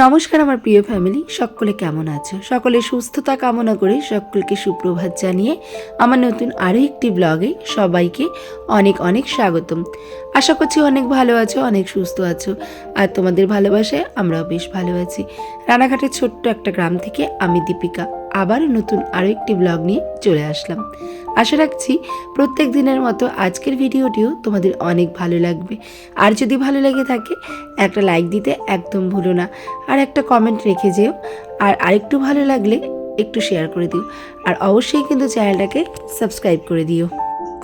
নমস্কার আমার প্রিয় ফ্যামিলি, সকলে কেমন আছো? সকলে সুস্থতা কামনা করে সকলকে সুপ্রভাত জানিয়ে আমার নতুন আরও একটি ব্লগে সবাইকে অনেক অনেক স্বাগতম। আশা করছি অনেক ভালো আছো, অনেক সুস্থ আছো, আর তোমাদের ভালোবাসায় আমরাও বেশ ভালো আছি। রানাঘাটের ছোট্ট একটা গ্রাম থেকে আমি দীপিকা আবারও নতুন আরও একটি ব্লগ নিয়ে চলে আসলাম। আশা রাখছি প্রত্যেক দিনের মতো আজকের ভিডিওটিও তোমাদের অনেক ভালো লাগবে। আর যদি ভালো লেগে থাকে একটা লাইক দিতে একদম ভুলো না, আর একটা কমেন্ট রেখে যেও। আর আরেকটু ভালো লাগলে একটু শেয়ার করে দিও, আর অবশ্যই কিন্তু চ্যানেলটাকে সাবস্ক্রাইব করে দিও।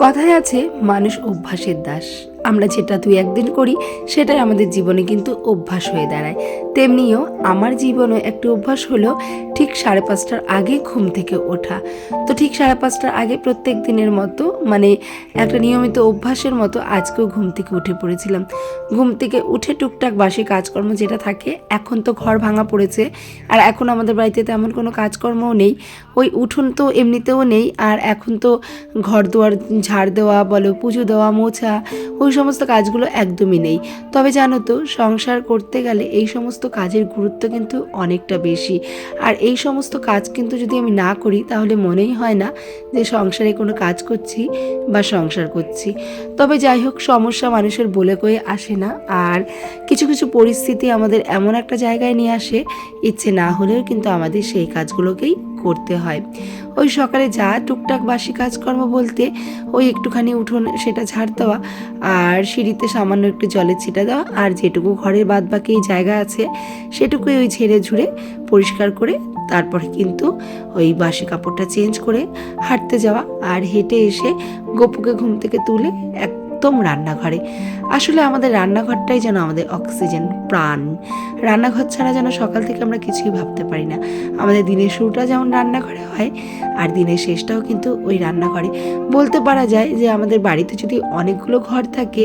কথায় আছে মানুষ অভ্যাসের দাস। আমরা যেটা দুই একদিন করি সেটাই আমাদের জীবনে কিন্তু অভ্যাস হয়ে দাঁড়ায়। তেমনিও আমার জীবনে একটি অভ্যাস হলো ঠিক 5:30টার আগে ঘুম থেকে ওঠা। তো ঠিক 5:30টার আগে প্রত্যেক দিনের মতো একটা নিয়মিত অভ্যাসের মতো আজকেও ঘুম থেকে উঠে পড়েছিলাম। ঘুম থেকে উঠে টুকটাক বাসি কাজকর্ম যেটা থাকে, এখন তো ঘর ভাঙা পড়েছে আর এখন আমাদের বাড়িতে তেমন কোনো কাজকর্মও নেই। ওই উঠোন তো এমনিতেও নেই, আর এখন তো ঘর দুয়ার ঝাড় দেওয়া বলো, পুজো দেওয়া, মোছা, ওই সমস্ত কাজগুলো একদমই নেই। তবে জানো তো, সংসার করতে গেলে এই সমস্ত কাজের গুরুত্ব কিন্তু অনেকটা বেশি। আর এই সমস্ত কাজ কিন্তু যদি আমি না করি তাহলে মনেই হয় না যে সংসারে কোনো কাজ করছি বা সংসার করছি। তবে যাই হোক, সমস্যা মানুষের বলে কয়ে আসে না, আর কিছু কিছু পরিস্থিতি আমাদের এমন একটা জায়গায় নিয়ে আসে, ইচ্ছে না হলেও কিন্তু আমাদের সেই কাজগুলোকেই করতে হয়। ওই সকালে যা টুকটাক বাসি কাজকর্ম বলতে ওই একটুখানি উঠোন সেটা ঝাড় দেওয়া, আর সিঁড়িতে সামান্য একটু জলের ছিটা দেওয়া, আর যেটুকু ঘরের বাদ বাকি জায়গা আছে সেটুকুই ওই ঝেড়ে ঝুড়ে পরিষ্কার করে তারপরে কিন্তু ওই বাসি কাপড়টা চেঞ্জ করে হাঁটতে যাওয়া, আর হেঁটে এসে গপুকে ঘুম থেকে তুলে একদম রান্নাঘরে। আসলে আমাদের রান্নাঘরটাই যেন আমাদের অক্সিজেন, প্রাণ। রান্নাঘর ছাড়া যেন সকাল থেকে আমরা কিছুই ভাবতে পারি না। আমাদের দিনের শুরুটা যেমন রান্নাঘরে হয়, আর দিনের শেষটাও কিন্তু ওই রান্নাঘরে। বলতে পারা যায় যে আমাদের বাড়িতে যদি অনেকগুলো ঘর থাকে,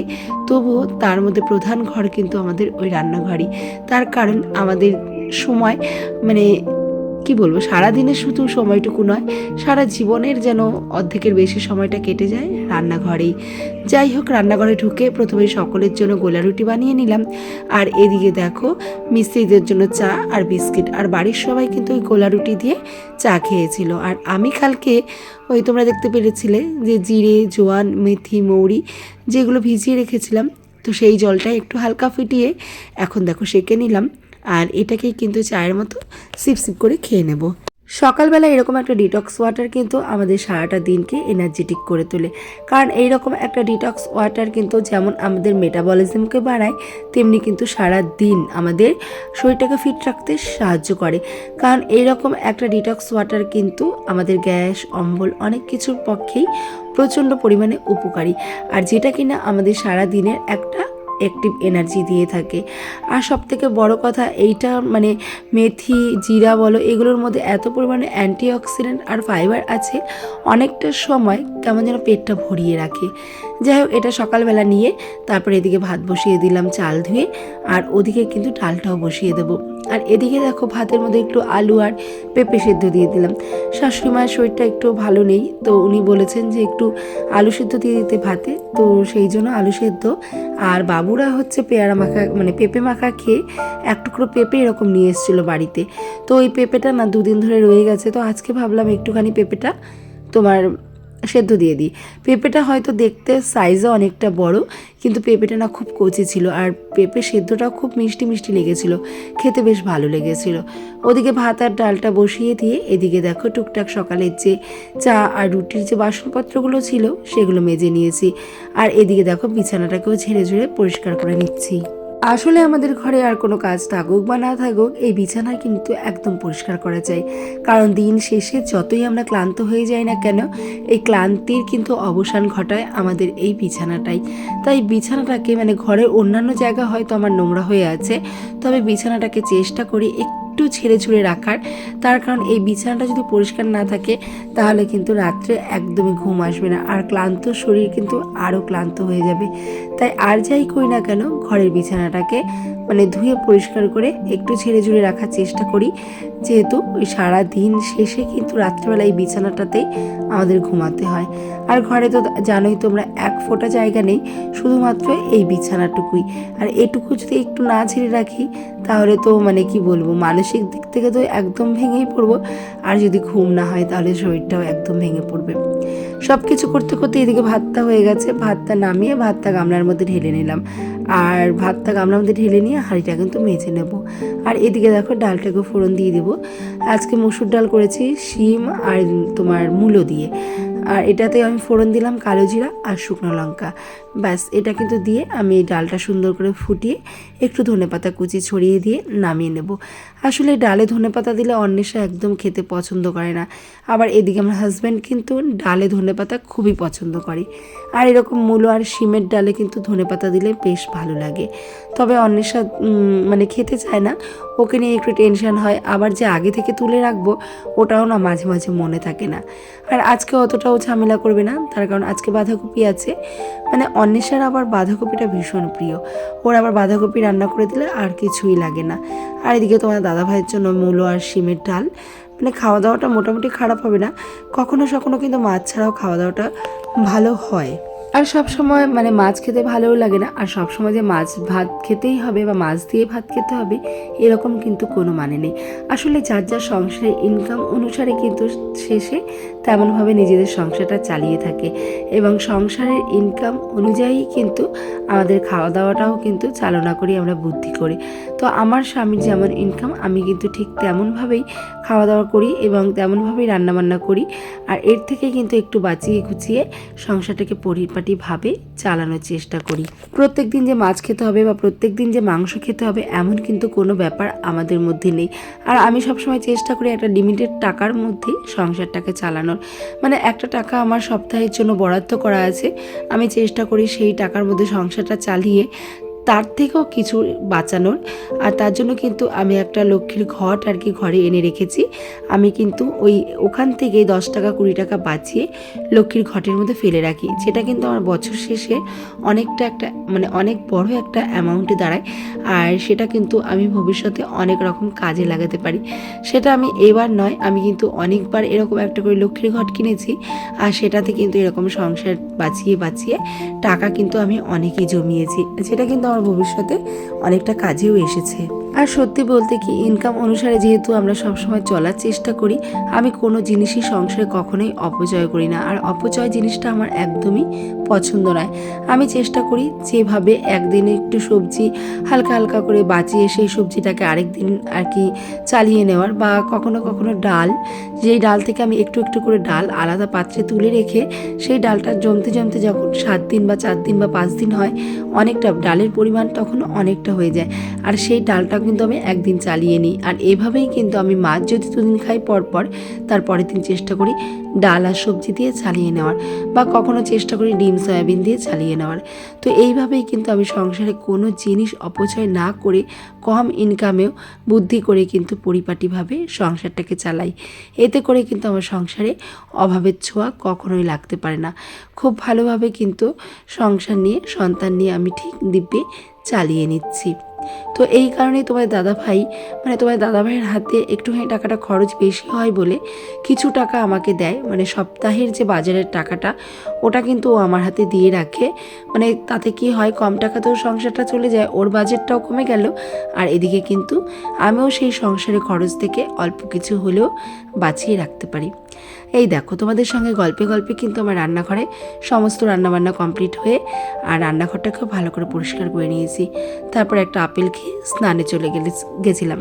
তবুও তার মধ্যে প্রধান ঘর কিন্তু আমাদের ওই রান্নাঘরই। তার কারণ আমাদের সময় কি বলবো, সারাদিনের শুধু সময়টুকু নয়, সারা জীবনের যেন অর্ধেকের বেশি সময়টা কেটে যায় রান্নাঘরেই। যাই হোক, রান্নাঘরে ঢুকে প্রথমে সকলের জন্য গোলা রুটি বানিয়ে নিলাম, আর এদিকে দেখো মিস্ত্রিদের জন্য চা আর বিস্কিট। আর বাড়ির সবাই কিন্তু ওই গোলা রুটি দিয়ে চা খেয়েছিল। আর আমি কালকে ওই তোমরা দেখতে পেরেছিলে যে জিরে, জোয়ান, মেথি, মৌরি যেগুলো ভিজিয়ে রেখেছিলাম, তো সেই জলটা একটু হালকা ফুটিয়ে এখন দেখো সেঁকে নিলাম, আর এটাকেই কিন্তু চায়ের মতো সিপ সিপ করে খেয়ে নেব। সকালবেলা এরকম একটা ডিটক্স ওয়াটার কিন্তু আমাদের সারাটা দিনকে এনার্জেটিক করে তোলে। কারণ এইরকম একটা ডিটক্স ওয়াটার কিন্তু যেমন আমাদের মেটাবলিজমকে বাড়ায়, তেমনি কিন্তু সারা দিন আমাদের শরীরটাকে ফিট রাখতে সাহায্য করে। কারণ এইরকম একটা ডিটক্স ওয়াটার কিন্তু আমাদের গ্যাস, অম্বল অনেক কিছুর পক্ষেই প্রচণ্ড পরিমাণে উপকারী, আর যেটা কিনা আমাদের সারা দিনের একটা অ্যাক্টিভ এনার্জি দিয়ে থাকে। আর সবথেকে বড় কথা এইটা মেথি, জিরা বলো, এগুলোর মধ্যে এত পরিমাণে অ্যান্টিঅক্সিডেন্ট আর ফাইবার আছে, অনেকটা সময় কেমন যেন পেটটা ভরিয়ে রাখে। যাই হোক, এটা সকালবেলা নিয়ে তারপর এদিকে ভাত বসিয়ে দিলাম চাল ধুয়ে, আর ওদিকে কিন্তু ডালটাও বসিয়ে দেবো। আর এদিকে দেখো ভাতের মধ্যে একটু আলু আর পেঁপে সেদ্ধ দিয়ে দিলাম। শাশুড়ি মায়ের শরীরটা একটু ভালো নেই, তো উনি বলেছেন যে একটু আলু সেদ্ধ দিয়ে দিতে ভাতে, তো সেই জন্য আলু সেদ্ধ। আর বাবুরা হচ্ছে পেয়ারা মাখা পেঁপে মাখা খেয়ে এক টুকরো পেঁপে এরকম নিয়ে এসেছিলো বাড়িতে। তো ওই পেঁপেটা না দুদিন ধরে রয়ে গেছে, তো আজকে ভাবলাম একটুখানি পেঁপেটা তোমার সেদ্ধ দিয়ে দিই। পেঁপেটা হয়তো দেখতে সাইজও অনেকটা বড়, কিন্তু পেঁপেটা না খুব কচি ছিল, আর পেঁপে সেদ্ধটাও খুব মিষ্টি মিষ্টি লেগেছিল, খেতে বেশ ভালো লেগেছিল। ওদিকে ভাত আর ডালটা বসিয়ে দিয়ে এদিকে দেখো টুকটাক সকালের যে চা আর রুটির যে বাসনপত্রগুলো ছিল সেগুলো মেজে নিয়েছি, আর এদিকে দেখো বিছানাটাকেও ঝেড়ে ঝেড়ে পরিষ্কার করে নিচ্ছি। আসলে আমাদের ঘরে আর কোনো কাজ থাকুক বা না থাকুক, এই বিছানা কিন্তু একদম পরিষ্কার করা চাই। কারণ দিন শেষে যতই আমরা ক্লান্ত হয়ে যাই না কেন, এই ক্লান্তির কিন্তু অবসান ঘটায় আমাদের এই বিছানাটাই। তাই বিছানাটাকে ঘরের অন্যান্য জায়গা হয়তো আমার নোংরা হয়ে আছে, তবে বিছানাটাকে চেষ্টা করি একটু ছেড়ে ছুড়ে রাখার, তার কারণ এই বিছানাটা যদি পরিষ্কার না থাকে তাহলে কিন্তু রাত্রে একদমই ঘুম আসবে না, আর ক্লান্ত শরীর কিন্তু আরও ক্লান্ত হয়ে যাবে। তাই আর যাই করি না কেন ঘরের বিছানাটাকে মানে ধুয়ে পরিষ্কার করে একটু ছেড়ে ছুড়ে রাখার চেষ্টা করি, যেহেতু ওই সারা দিন শেষে কিন্তু রাত্রিবেলা এই বিছানাটাতেই আমাদের ঘুমাতে হয়। আর ঘরে তো জানোই তোমরা, এক ফোঁটা জায়গা নেই, শুধুমাত্র এই বিছানাটুকুই। আর এটুকু যদি একটু না ছেড়ে রাখি তাহলে তো মানে কি বলবো, মানসিক দিক থেকে তো একদম ভেঙেই পড়বো, আর যদি ঘুম না হয় তাহলে শরীরটাও একদম ভেঙে পড়বে। সব কিছু করতে করতে এদিকে ভাতটা হয়ে গেছে, ভাতটা নামিয়ে ভাতটা গামলার মধ্যে ঢেলে নিলাম, আর ভাতটা গামলার মধ্যে ঢেলে নিয়ে হাঁড়িটা কিন্তু মেজে নেব। আর এদিকে দেখো ডালটাকে ফোড়ন দিয়ে দেবো। আজকে মসুর ডাল করেছি শিম আর তোমার মূলো দিয়ে, আর এটাতে আমি ফোড়ন দিলাম কালো জিরা আর শুকনো লঙ্কা, ব্যাস এটা কিন্তু দিয়ে আমি এই ডালটা সুন্দর করে ফুটিয়ে একটু ধনেপাতা কুচি ছড়িয়ে দিয়ে নামিয়ে নেব। আসলে ডালে ধনেপাতা দিলে অন্বেষা একদম খেতে পছন্দ করে না, আবার এদিকে আমার হাজব্যান্ড কিন্তু ডালে ধনেপাতা খুবই পছন্দ করে। আর এরকম মূলো আর শিমের ডালে কিন্তু ধনেপাতা দিলে বেশ ভালো লাগে। তবে অন্বেষা মানে খেতে চায় না, ওকে নিয়ে একটু টেনশন হয়, আবার যে আগে থেকে তুলে রাখবো ওটাও না মাঝে মাঝে মনে থাকে না। আর আজকে অতটাও ঝামেলা করবে না, তার কারণ আজকে বাঁধাকপি আছে, মানে অন্বেষার আবার বাঁধাকপিটা ভীষণ প্রিয়, ওর আবার বাঁধাকপি রান্না করে দিলে আর কিছুই লাগে না। আর এদিকে তোমার দাদাভাইয়ের জন্য মূলো আর শিমের ডাল, মানে খাওয়া দাওয়াটা মোটামুটি খারাপ হবে না, কখনো সখনো কিন্তু মাছ ছাড়াও খাওয়া দাওয়াটা ভালো হয়। আর সব সময় মানে মাছ খেতে ভালোও লাগে না, আর সব সময় যে মাছ ভাত খেতেই হবে বা মাছ দিয়ে ভাত খেতে হবে এরকম কিন্তু কোনো মানে নেই। আসলে যার যার সংসারের ইনকাম অনুসারে কিন্তু শেষে তেমনভাবে নিজেদের সংসারটা চালিয়ে থাকে, এবং সংসারের ইনকাম অনুযায়ী কিন্তু আমাদের খাওয়া দাওয়াটাও কিন্তু চালনা করি আমরা বুদ্ধি করে। তো আমার স্বামীর যেমন ইনকাম আমি কিন্তু ঠিক তেমনভাবেই খাওয়া দাওয়া করি এবং তেমনভাবেই রান্নাবান্না করি, আর এর থেকে কিন্তু একটু বাঁচিয়ে গুছিয়ে সংসারটাকে পরিপাটিভাবে চালানোর চেষ্টা করি। প্রত্যেক দিন যে মাছ খেতে হবে বা প্রত্যেক দিন যে মাংস খেতে হবে এমন কিন্তু কোনো ব্যাপার আমাদের মধ্যে নেই। আর আমি সবসময় চেষ্টা করি একটা লিমিটেড টাকার মধ্যে সংসারটাকে চালানোর, মানে একটা টাকা আমার সপ্তাহের জন্য বরাদ্দ করা আছে, আমি চেষ্টা করি সেই টাকার মধ্যে সংসারটা চালিয়ে তার থেকেও কিছু বাঁচানোর। আর তার জন্য কিন্তু আমি একটা লক্ষ্মীর ঘট আর কি ঘরে এনে রেখেছি, আমি কিন্তু ওখান থেকে 10 টাকা 20 টাকা বাঁচিয়ে লক্ষ্মীর ঘটের মধ্যে ফেলে রাখি, যেটা কিন্তু আমার বছর শেষে অনেকটা একটা মানে অনেক বড় একটা অ্যামাউন্টে দাঁড়ায়, আর সেটা কিন্তু আমি ভবিষ্যতে অনেক রকম কাজে লাগাতে পারি। সেটা আমি এবার নয়, আমি কিন্তু অনেকবার এরকম একটা করে লক্ষ্মীর ঘট কিনেছি, আর সেটাতে কিন্তু এরকম সংসার বাঁচিয়ে বাঁচিয়ে টাকা কিন্তু আমি অনেকই জমিয়েছি, যেটা কিন্তু আমার ভবিষ্যতে অনেকটা কাজেও এসেছে। আর সত্যি বলতে কি, ইনকাম অনুসারে যেহেতু আমরা সবসময় চলার চেষ্টা করি, আমি কোনো জিনিসই সংসারে কখনোই অপচয় করি না, আর অপচয় জিনিসটা আমার একদমই পছন্দ নয়। আমি চেষ্টা করি যেভাবে একদিনে একটু সবজি হালকা হালকা করে বাঁচিয়ে সেই সবজিটাকে আরেক দিন আর কি চালিয়ে নেওয়ার, বা কখনো কখনো ডাল, যেই ডাল থেকে আমি একটু একটু করে ডাল আলাদা পাত্রে তুলে রেখে সেই ডালটা জমতে জমতে যখন 7 দিন বা 4 দিন বা 5 দিন হয়, অনেকটা ডালের পরিমাণ তখন অনেকটা হয়ে যায়, আর সেই ডালটা কিন্তু আমি একদিন চালিয়ে নিই। আর এভাবেই কিন্তু আমি মাছ যদি 2 দিন খাই পর তার পরের দিন চেষ্টা করি ডাল আর সবজি দিয়ে চালিয়ে নেওয়ার, বা কখনো চেষ্টা করি ডিম সয়াবিন দিয়ে চালিয়ে নেওয়ার। তো এইভাবেই কিন্তু আমি সংসারে কোনো জিনিস অপচয় না করে কম ইনকামেও বুদ্ধি করে কিন্তু পরিপাটিভাবে সংসারটাকে চালাই। এতে করে কিন্তু আমার সংসারে অভাবের ছোঁয়া কখনোই লাগতে পারে না। খুব ভালোভাবে কিন্তু সংসার নিয়ে সন্তান নিয়ে আমি ঠিক দিব্যে চালিয়ে নিচ্ছি। তো এই কারণেই তোমার দাদাভাইয়ের হাতে একটুখানি টাকাটা খরচ বেশি হয় বলে কিছু টাকা আমাকে দেয়, মানে সপ্তাহের যে বাজারের টাকাটা ওটা কিন্তু ও আমার হাতে দিয়ে রাখে। মানে তাতে কি হয়, কম টাকাতেও সংসারটা চলে যায়, ওর বাজেটটাও কমে গেল, আর এদিকে কিন্তু আমিও সেই সংসারের খরচ থেকে অল্প কিছু হলেও বাঁচিয়ে রাখতে পারি। এই দেখো, তোমাদের সঙ্গে গল্পে গল্পে কিন্তু আমার রান্নাঘরে সমস্ত রান্নাবান্না কমপ্লিট হয়ে আর রান্নাঘরটাকেও ভালো করে পরিষ্কার করে নিয়েছি। তারপর একটা আপেল খেয়ে স্নানে গেছিলাম।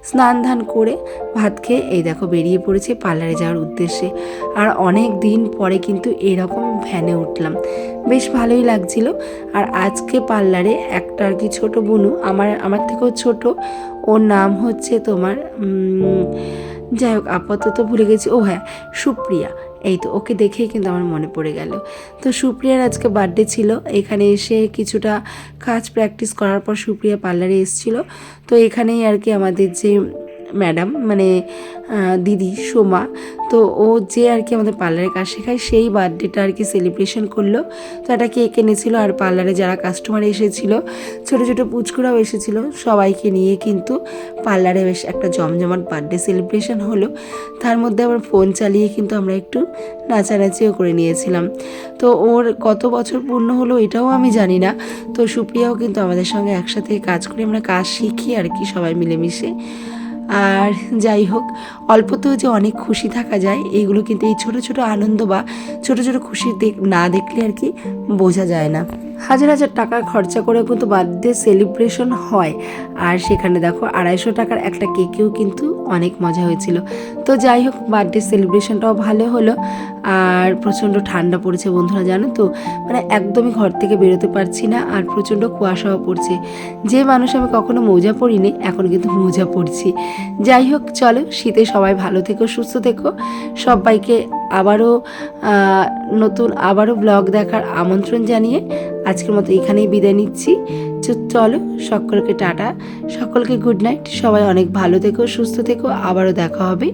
স্নান ধান করে ভাত খেয়ে এই দেখো বেরিয়ে পড়েছে পার্লারে যাওয়ার উদ্দেশ্যে। আর অনেক দিন পরে কিন্তু এরকম ভ্যানে উঠলাম, বেশ ভালোই লাগছিল। আর আজকে পার্লারে একটা আর কি ছোটো বুনু, আমার থেকেও ছোট, ওর নাম হচ্ছে তোমার যাই হোক আপাতত ভুলে গেছি, ও হ্যাঁ সুপ্রিয়া, এই তো ওকে দেখেই কিন্তু আমার মনে পড়ে গেল। তো সুপ্রিয়ার আজকে বার্থডে ছিল, এখানে এসে কিছুটা কাজ প্র্যাকটিস করার পর সুপ্রিয়া পার্লারে এসেছিলো। তো এখানেই আর কি আমাদের যে ম্যাডাম মানে দিদি সোমা, তো ও যে আর কি আমাদের পার্লারে কাজ শেখায় সেই বার্থডেটা আর কি সেলিব্রেশন করলো। তো একটা কেক এনেছিলো আর পার্লারে যারা কাস্টমার এসেছিলো, ছোটো ছোটো পুচকুরাও এসেছিলো, সবাইকে নিয়ে কিন্তু পার্লারে বেশ একটা জমজমাট বার্থডে সেলিব্রেশন হলো। তার মধ্যে আবার ফোন চালিয়ে কিন্তু আমরা একটু নাচানাচিও করে নিয়েছিলাম। তো ওর কত বছর পূর্ণ হলো এটাও আমি জানি না। তো সুপ্রিয়াও কিন্তু আমাদের সঙ্গে একসাথে কাজ করে, আমরা কাজ শিখি আর কি সবাই মিলেমিশে। আর যাই হোক, অল্পতেও যে অনেক খুশি থাকা যায় এগুলো কিন্তু এই ছোট ছোট আনন্দ বা ছোট ছোট খুশি না দেখলে আর কি বোঝা যায় না। হাজার হাজার টাকা খরচা করে কিন্তু বার্থডে সেলিব্রেশন হয়, আর সেখানে দেখো 250 টাকার একটা কেকেও কিন্তু অনেক মজা হয়েছিল। তো যাই হোক, বার্থডে সেলিব্রেশনটাও ভালো হলো। আর প্রচণ্ড ঠান্ডা পড়েছে বন্ধুরা, জানো তো, মানে একদমই ঘর থেকে বেরোতে পারছি না, আর প্রচণ্ড কুয়াশাও পড়ছে। যে মানুষ আমি কখনো মোজা পরিনি, এখন কিন্তু মোজা পরছি। যাই হোক, চলো, শীতে সবাই ভালো থেকো, সুস্থ থেকো। সবাইকে আবারও ব্লগ দেখার আমন্ত্রণ জানিয়ে আজকের মতো এখানেই বিদায় নিচ্ছি। চলো, সকলকে টাটা, সকলকে গুড নাইট। সবাই অনেক ভালো থেকো, সুস্থ থেকো। আবারও দেখা হবে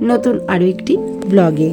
নতুন আরও একটি ব্লগে।